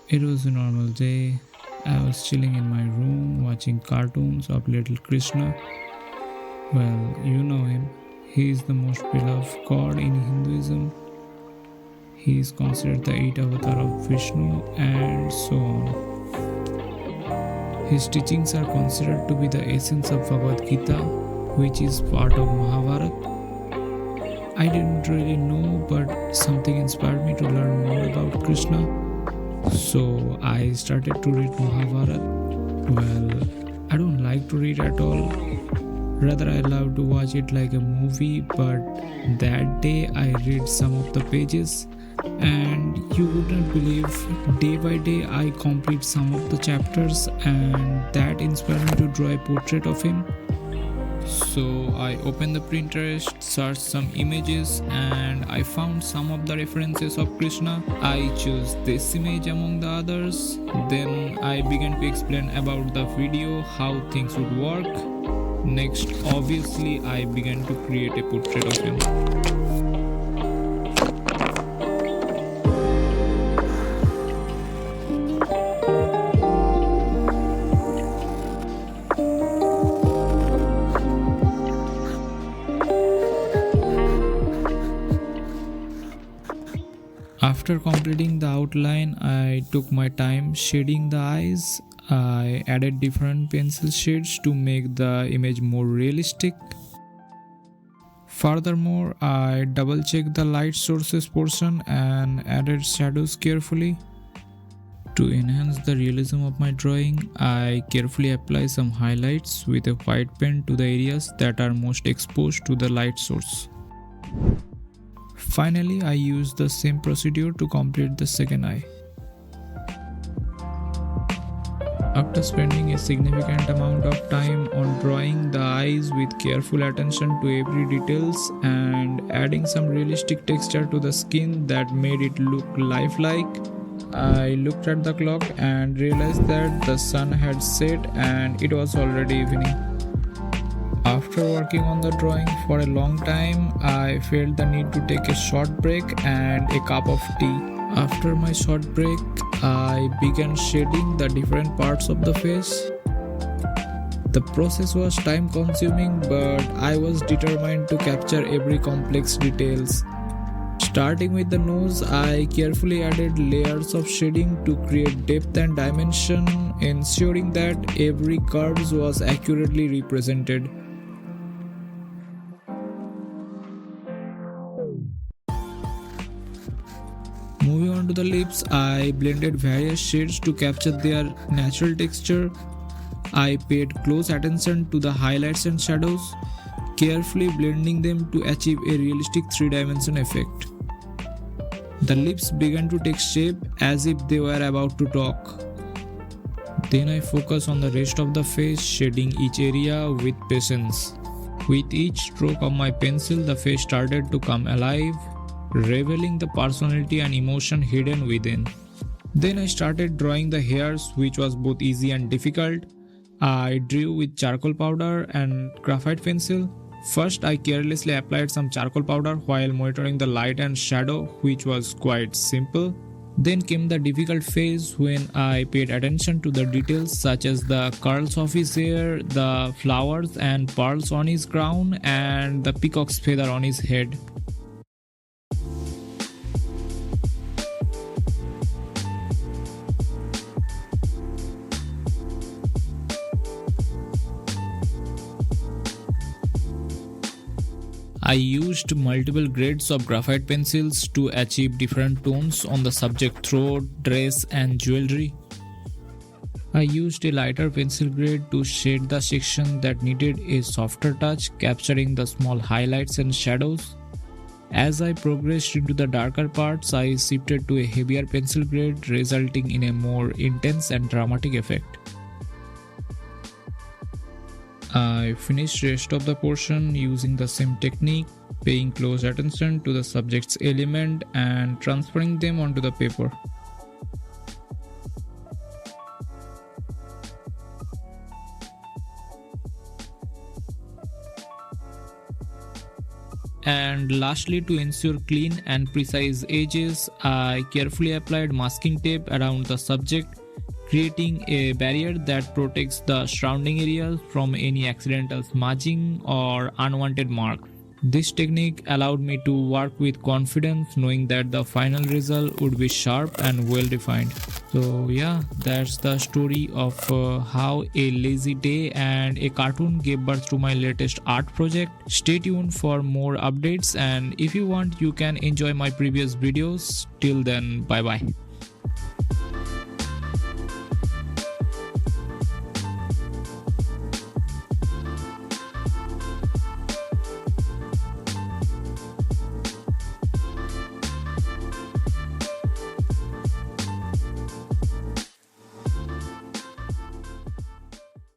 It was a normal day. I was chilling in my room watching cartoons of little Krishna. Well, you know him. He is the most beloved god in Hinduism. He is considered the eighth avatar of Vishnu and so on. His teachings are considered to be the essence of Bhagavad Gita, which is part of Mahabharata. I didn't really know, but something inspired me to learn more about Krishna. So I started to read Mahabharata. Well, I don't like to read at all. Rather, I love to watch it like a movie, but that day I read some of the pages and you wouldn't believe, day by day I complete some of the chapters and that inspired me to draw a portrait of him. So I opened the Pinterest, searched some images and I found some of the references of Krishna. I chose this image among the others. Then I began to explain about the video, how things would work. Next, obviously, I began to create a portrait of him. After completing the outline, I took my time shading the eyes. I added different pencil shades to make the image more realistic. Furthermore, I double checked the light sources portion and added shadows carefully. To enhance the realism of my drawing, I carefully apply some highlights with a white pen to the areas that are most exposed to the light source. Finally, I used the same procedure to complete the second eye. After spending a significant amount of time on drawing the eyes with careful attention to every details and adding some realistic texture to the skin that made it look lifelike, I looked at the clock and realized that the sun had set and it was already evening. After working on the drawing for a long time, I felt the need to take a short break and a cup of tea. After my short break, I began shading the different parts of the face. The process was time consuming, but I was determined to capture every complex details. Starting with the nose, I carefully added layers of shading to create depth and dimension, ensuring that every curve was accurately represented. Moving on to the lips, I blended various shades to capture their natural texture. I paid close attention to the highlights and shadows, carefully blending them to achieve a realistic three-dimension effect. The lips began to take shape as if they were about to talk. Then I focused on the rest of the face, shading each area with patience. With each stroke of my pencil, the face started to come alive, revealing the personality and emotion hidden within. Then I started drawing the hairs, which was both easy and difficult. I drew with charcoal powder and graphite pencil. First, I carelessly applied some charcoal powder while monitoring the light and shadow, which was quite simple. Then came the difficult phase when I paid attention to the details such as the curls of his hair, the flowers and pearls on his crown, and the peacock's feather on his head. I used multiple grades of graphite pencils to achieve different tones on the subject throat, dress, and jewelry. I used a lighter pencil grade to shade the section that needed a softer touch, capturing the small highlights and shadows. As I progressed into the darker parts, I shifted to a heavier pencil grade, resulting in a more intense and dramatic effect. I finished rest of the portion using the same technique, paying close attention to the subject's element and transferring them onto the paper. And lastly, to ensure clean and precise edges, I carefully applied masking tape around the subject, creating a barrier that protects the surrounding areas from any accidental smudging or unwanted marks. This technique allowed me to work with confidence, knowing that the final result would be sharp and well defined. So, yeah, that's the story of how a lazy day and a cartoon gave birth to my latest art project. Stay tuned for more updates, and if you want, you can enjoy my previous videos. Till then, bye bye.